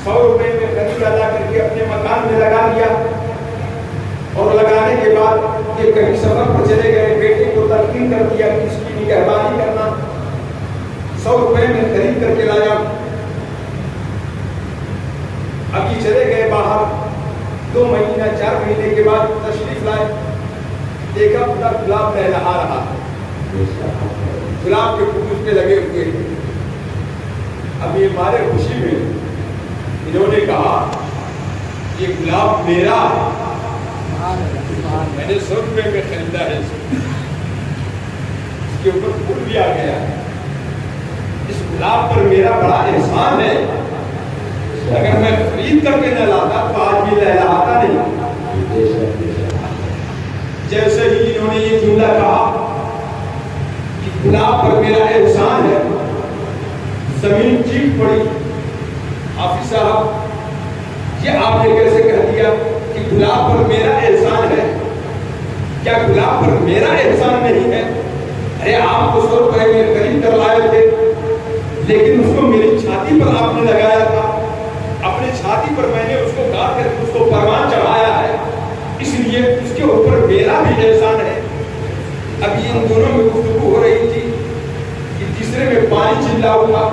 100 روپے میں خرید ادا کر کے اپنے مکان میں لگا لیا، اور لگانے کے بعد یہ کہیں سفر پر چلے گئے، بیٹے کو تلقین کر دیا کہ اس کی نگہبانی کرنا، 100 روپے میں خرید کر کے لایا۔ اب یہ چلے گئے باہر، 2 مہینہ 4 مہینے کے بعد تشریف لائے، دیکھا پورا گلاب لہلہا رہا، گلاب کے پھول اس پہ لگے ہوئے۔ اب یہ مارے خوشی میں انہوں نے کہا یہ گلاب میرا ہے، میں نے 100 روپے میں خریدا ہے، اس کے اوپر پھول بھی آ گیا ہے، اس گلاب پر میرا بڑا احسان ہے، اگر میں خرید کر کے نہ لاتا تو آج بھی لہلاتا نہیں۔ جیسے ہی انہوں نے یہ جملہ کہا کہ گلاب پر میرا احسان ہے، زمین چیخ پڑی، حافظ صاحب یہ آپ نے کیسے کہہ دیا کہ گلاب پر میرا احسان ہے؟ کیا گلاب پر میرا احسان نہیں ہے؟ ارے آپ کو 100 روپے میں خرید کر لائے تھے، لیکن اس کو میری چھاتی پر آپ نے لگایا تھا، اپنے چھاتی پر میں نے اس کو گاڑ کر اس کو پروان چڑھایا ہے، اس لیے اس کے اوپر میرا بھی احسان ہے۔ اب یہ ان دونوں میں گفتگو ہو رہی تھی کہ تیسرے میں پانی چلا ہوا،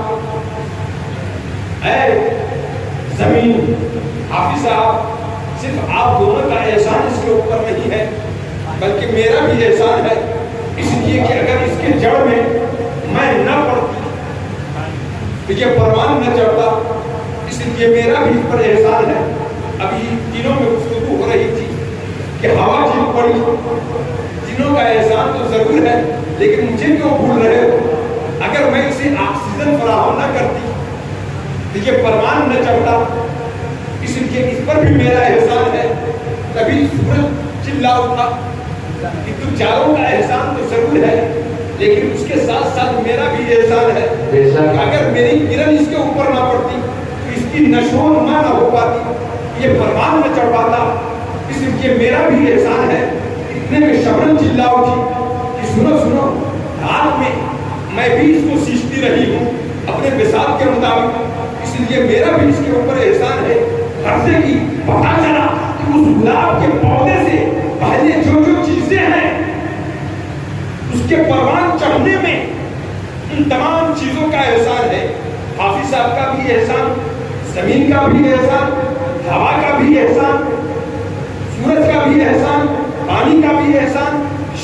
اے زمین، حافظ صاحب صرف آپ دونوں کا احسان اس کے اوپر نہیں ہے بلکہ میرا بھی احسان ہے، اس لیے کہ اگر اس کے جڑ میں میں نہ پڑتی تو یہ پروان نہ چڑھتا، اس لیے میرا بھی اس پر احسان ہے۔ ابھی تینوں میں گفتگو ہو رہی تھی کہ ہوا چل پڑی، تینوں کا احسان تو ضرور ہے لیکن مجھے کیوں بھول رہے ہو؟ اگر میں اسے آکسیجن فراہم نہ کرتی تو یہ پروان نہ چڑھتا، اس لیے اس پر بھی میرا احسان ہے۔ تبھی سورج چلا اٹھا کہ تم چاروں کا احسان تو ضرور ہے لیکن اس کے ساتھ ساتھ میرا بھی احسان ہے، اگر میری کرن اس کے اوپر نہ پڑتی تو اس کی نشو و نما نہ ہو پاتی، یہ پروان نہ چڑھ پاتا، اس لیے میرا بھی احسان ہے۔ اتنے میں شبنم چلا اٹھی کہ سنو سنو، رات میں بھی اس کو سیچتی رہی ہوں اپنے وصال کے مطابق، اس لیے میرا بھی اس کے اوپر احسان ہے۔ رفتے کی پتا چلا کہ اس گلاب کے پودے سے پہلے جو چیزیں ہیں اس کے پروان چڑھنے میں ان تمام چیزوں کا احسان ہے۔ حافظ صاحب کا بھی احسان، زمین کا بھی احسان، ہوا کا بھی احسان، سورج کا بھی احسان، پانی کا بھی احسان،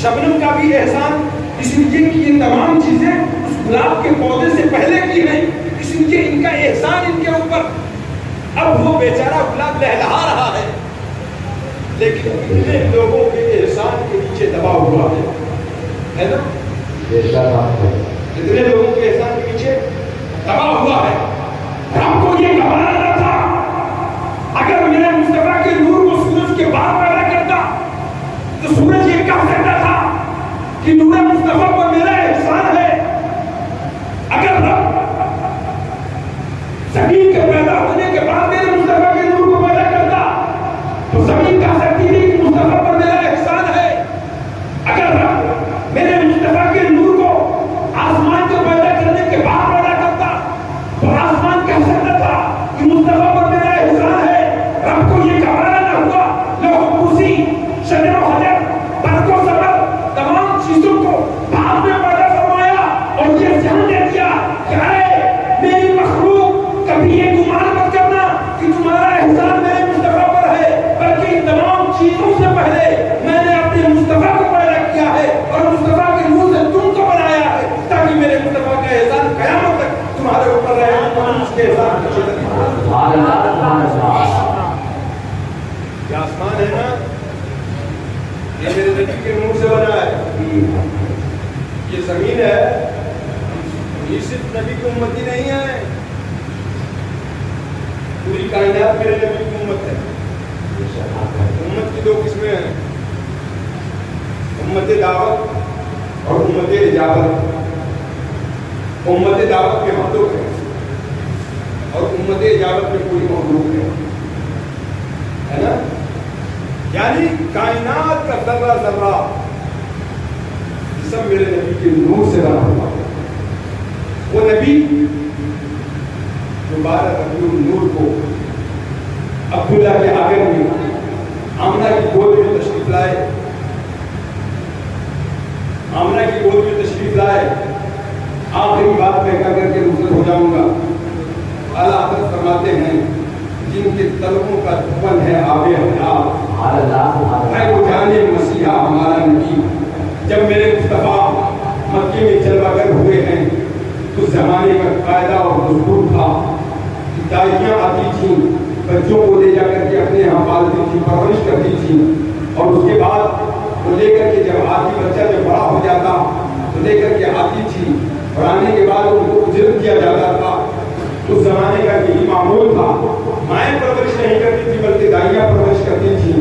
شبنم کا بھی احسان، اس لیے کہ یہ تمام چیزیں اس گلاب کے پودے سے پہلے کی ہیں، اس لیے ان کا احسان ان کے اوپر۔ اب وہ بیچارہ گلاب لہلہا رہا ہے لیکن اتنے لوگوں کے احسان کے نیچے دبا ہوا ہے نا، اتنے لوگوں کے احسان کے نیچے دبا ہوا ہے۔ رب کو یہ گھبرانا تھا، اگر میرے مصطفیٰ کے نور کو سورج کے بعد پیدا کرتا تو سورج یہ کہہ سکتا تھا کہ نور مصطفیٰ پر میرا احسان ہے۔ اگر رب زمین کے پیدا ہونے کے بعد میرے مصطفیٰ کے نور کو پیدا کرتا تو زمین کہہ سکتی تھی کہ مصطفیٰ پر میرا احسان ہے۔ اگر رب میرے مصطفیٰ کے نور کو آسمان کو پیدا کرنے کے بعد پیدا کرتا تو آسمان کہہ سکتا تھا کہ مصطفیٰ پر میرا احسان ہے۔ رب کو یہ گھبرانا نہ ہوا، لوح و کرسی، شجر و حجر، برق و صبر، تمام چیزوں کو بعد میں پیدا فرمایا اور یہ ذہن دے دیا کہ اے میری مخلوق، کبھی یہ گمان مت کرنا کہ تمہارا احسان میرے مصطفیٰ پر ہے، بلکہ ان تمام چیزوں سے پہلے میں نے اپنے مصطفیٰ کو پیدا کیا ہے اور مصطفیٰ کے نور سے تم کو بنایا ہے تاکہ میرے مصطفیٰ کا احسان قیامت تک تمہارے اوپر رہے۔ اس کے احسان کی شدت یہ آسمان ہے نا، یہ میرے نبی کے نور سے بنا ہے، یہ زمین ہے، یہ صرف نبی کی امتی نہیں ہے، پوری کائنات میرے نبی کی امت ہے۔ امت کی 2 قسمیں ہیں، امت دعوت اور امت اجابت۔ امت دعوت میں ہم لوگ ہیں اور امت اجابت میں کوئی مخلوق ہے نا، یعنی کائنات کا ذرہ ذرہ سب میرے نبی کے نور سے بنا ہوا۔ وہ نبی جو 12 ربیع النور کو عبداللہ کے آنگن میں آمنہ کی گود میں تشریف لائے، آمنہ کی گود میں تشریف لائے، آخری بات میں کہہ کر کے رخصت ہو جاؤں گا۔ اعلیٰ حضرت فرماتے ہیں جن کے طلبوں کا دھون ہے آب حیات، ہے وہ جانے مسیحا ہمارا نبی۔ جب میرے مصطفیٰ مکے میں جلوہ گر ہوئے ہیں، اس زمانے کا قاعدہ اور دستور تھا کہ دائیاں آتی تھیں، بچوں کو لے جا کر کے اپنے یہاں پالتی تھی، پرورش کرتی تھی، اور اس کے بعد وہ لے کر کے جب آتی، بچہ جب بڑا ہو جاتا تو لے کر کے آتی تھی، اور آنے کے بعد ان کو اجرت کیا جاتا تھا۔ اس زمانے کا یہی معمول تھا، مائیں پرورش نہیں کرتی تھی بلکہ دائیاں پرورش کرتی تھیں۔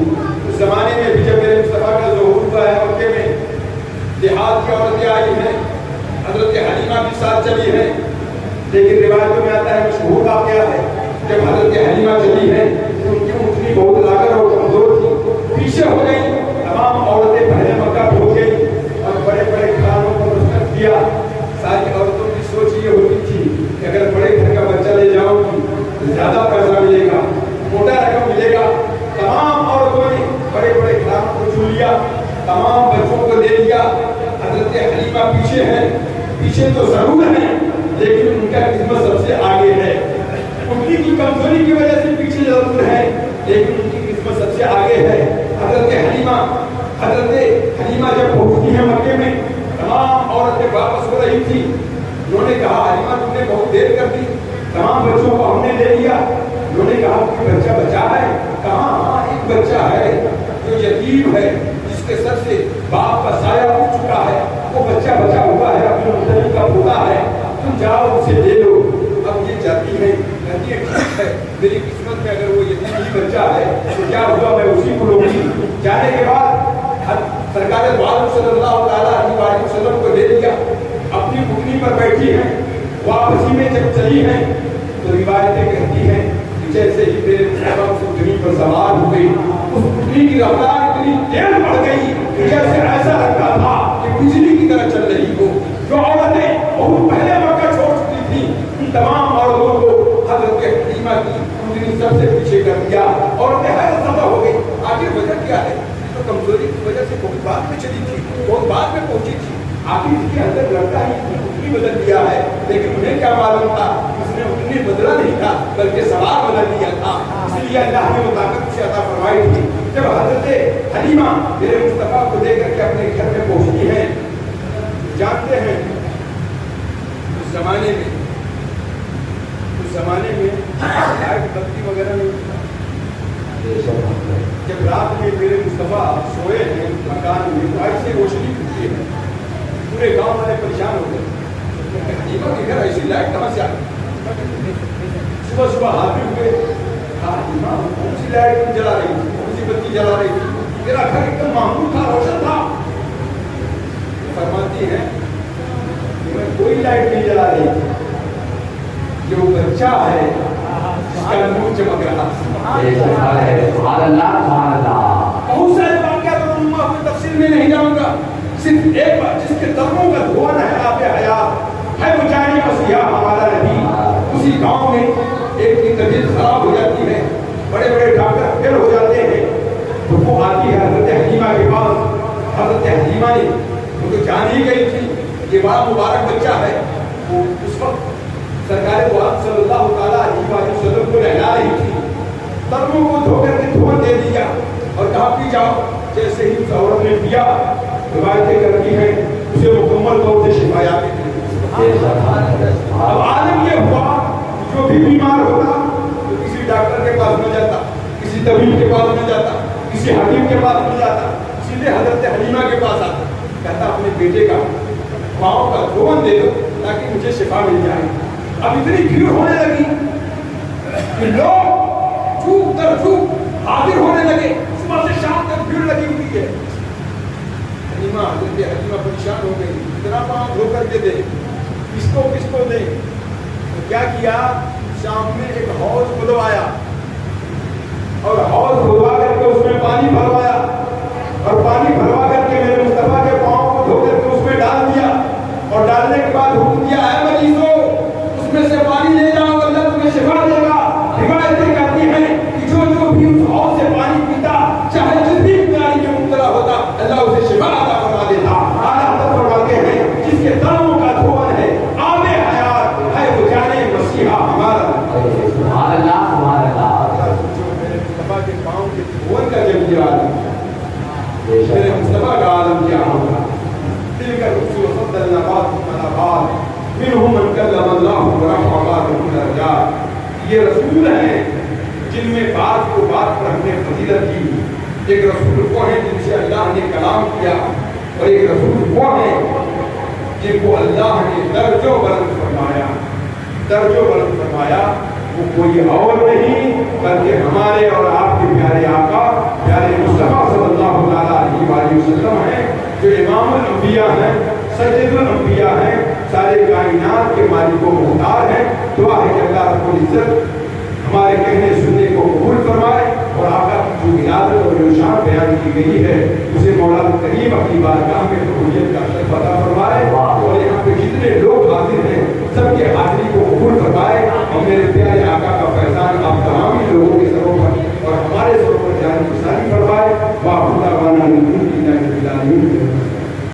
اس زمانے میں بھی جب میرے مصطفیٰ کا ظہور ہوا ہے مکے میں، دیہات کی عورتیں آئی ہیں، حضرت حلیمہ بھی ساتھ چلی ہیں، لیکن روایتوں میں آتا ہے مشہور واقعہ ہے جب حضرت حلیمہ چلی ہیں تو ان کی اونٹنی بہت لاغر اور کمزور تھی، پیچھے ہو گئی، تمام عورتیں پہلے مکہ پہنچ گئی اور بڑے بڑے گھرانوں کو رخصت کیا۔ ساری عورتوں کی سوچ یہ ہوتی تھی کہ اگر بڑے گھر کا بچہ لے جاؤں گی تو زیادہ پیسہ ملے گا، موٹا رقم ملے گا۔ تمام عورتوں نے بڑے بڑے گھرانوں کو چن لیا، تمام بچوں کو لے لیا۔ حضرت حلیمہ پیچھے ہیں، پیچھے تو ضرور ہیں لیکن ان کا قسمت سب سے آگے ہے، ان کی کمزوری کی وجہ سے پیچھے ضرور ہے لیکن ان کی قسمت سب سے آگے ہے۔ حضرت حلیمہ جب پہنچتی ہیں مکے میں، تمام عورتیں واپس ہو رہی تھی، انہوں نے کہا حلیمہ تم نے بہت دیر کر دی، تمام بچوں کو ہم نے لے لیا۔ انہوں نے کہا کوئی بچہ بچا ہے؟ کہا ہاں ایک بچہ ہے جو یتیم ہے، جس کے سر سے باپ کا سایہ اٹھ چکا ہے، وہ بچہ بچا ہوا ہے، اپنے مطلب کا پوتا ہے، تم جاؤ اسے لے لو۔ اب یہ جاتی ہے، کہتی ہے ٹھیک ہے، میری قسمت میں اگر وہ یتیم ہی بچہ ہے تو کیا ہوا، میں اسی کو لوں گی۔ جانے کے بعد سرکار دو عالم صلی اللہ تعالیٰ علیہ وسلم کو لے لیا، اپنی اونٹنی پر بیٹھی ہیں، واپسی میں جب چلی ہیں تو روایتیں کہتی ہیں کہ جیسے ہی میرے مصطفیٰ اس اونٹنی پر سوار ہوئے، اس اونٹنی کی رفتار اتنی تیز بڑھ گئی کہ جیسے ایسا لگتا تھا کہ بجلی کی طرح چل رہی ہو۔ جو عورتیں بہت پہلے مکہ چھوڑ چکی تھیں، ان تمام عورتوں کو حضرت حلیمہ کی اونٹنی سب سے پیچھے کر دیا، عورتیں حیرت زدہ ہو گئی، آخر وجہ کیا ہے؟ تو کمزوری کی وجہ سے بہت بعد میں چلی تھی، بہت بعد میں پہنچی تھی، آخر اس کے اندر لگتا ہی اونٹنی بدل دیا ہے، لیکن انہیں کیا معلوم تھا اس نے اونٹنی بدلا نہیں تھا بلکہ سوار بدل دیا تھا۔ اس لیے اللہ نے وہ طاقت اسے عطا فرمائی تھی۔ جب حضرت حلیمہ میرے مصطفیٰ کو لے کر کے اپنے گھر میں پہنچی ہیں، جانتے ہیں اس زمانے میں لائٹ بتی وغیرہ نہیں تھا۔ جب رات میں میرے مصطفیٰ سوئے ہیں مکان میں تو ایسی روشنی پھٹتی ہے، پورے گاؤں والے پریشان ہو گئے، حلیمہ کے گھر ایسی لائٹ کہاں سے آ گئی؟ صبح صبح حاضر ہوئے، حلیمہ کون سی لائٹ جلا رہی تھی، کون سی بتی جلا رہی تھی؟ میرا گھر ایک دم معمول تھا، روشن تھا۔ فرماتی ہے کہ میں کوئی لائٹ نہیں جلا رہی تھی، جو بچہ ہے جس کا نور چمک رہا تھا۔ بہت سارے واقعات اور تفصیل میں نہیں جاؤں گا، صرف ایک بات جس کے درموں کا دھواں ہے آب حیات، ہے وہ جانی مسیحا ہمارا نبی۔ اسی گاؤں میں ایک کی طبیعت خراب ہو جاتی ہے، بڑے بڑے ڈاکٹر فیل ہو جاتے ہیں، تو وہ آتی ہے حضرت حلیمہ کے پاس۔ حضرت حلیمہ نے وہ تو جان ہی گئی تھی یہ بڑا مبارک بچہ ہے، وہ اس وقت سرکار دو عالم صلی اللہ تعالیٰ علیہ وسلم کو نہلا رہی تھی، درموں کو دھو کر کے دھواں دے دیا اور کہا پی جاؤ۔ جیسے ہی اس عورت نے پیا، روایتیں کرتی ہیں اسے مکمل طور سے شفا یابی ملی۔ اب عالم یہ ہوا جو بھی بیمار ہوتا تو کسی ڈاکٹر کے پاس نہ جاتا، کسی طبیب کے پاس نہ جاتا، کسی حکیم کے پاس نہ جاتا، سیدھے حضرت حلیمہ کے پاس آتا، کہتا اپنے بیٹے کا پاؤں کا دھون دے دو تاکہ مجھے شفا مل جائے۔ اب اتنی بھیڑ ہونے لگی کہ لوگ چوک در چوک حاضر ہونے لگے، صبح سے شام تک بھیڑ لگی ہوئی ہے۔ حلیمہ حضرت حلیمہ پریشان ہو گئی، اتنا پاؤں دھو کر کے دے، کس کو دے؟ تو کیا کیا، شام میں ایک حوض کھدوایا اور حوض کھدوا کر کے اس میں پانی بھروایا اور پانی بھروا کر کے میرے مصطفیٰ کے پاؤں کو دھو کر کے اس میں ڈال دیا اور ڈالنے کے بعد حکم دیا ہے مریضوں اس میں سے پانی لے جاؤ، اللہ تمہیں شفا یہ رسول ہیں جن میں بات کو بات پر ہم نے فضیلت کی. ایک رسول وہ ہیں جن سے اللہ نے کلام کیا، اور ایک رسول وہ ہیں جن کو اللہ نے درجہ بلند فرمایا. درجہ بلند فرمایا وہ کوئی اور نہیں بلکہ ہمارے اور آپ کے پیارے آقا پیارے مصطفیٰ صلی اللہ علیہ وسلم ہیں، جو امام الانبیاء ہیں، سید الانبیاء ہیں، سارے کائنات کے مالک و مختار ہیں. دعا ہے کہ اللہ رب العزت ہمارے کہنے سننے کو قبول فرمائے، اور آقا کی جو ولادت اور جو شان بیان کی گئی ہے اسے مولا کریم اپنی بارگاہ میں قبولیت کا شرف عطا فرمائے. اور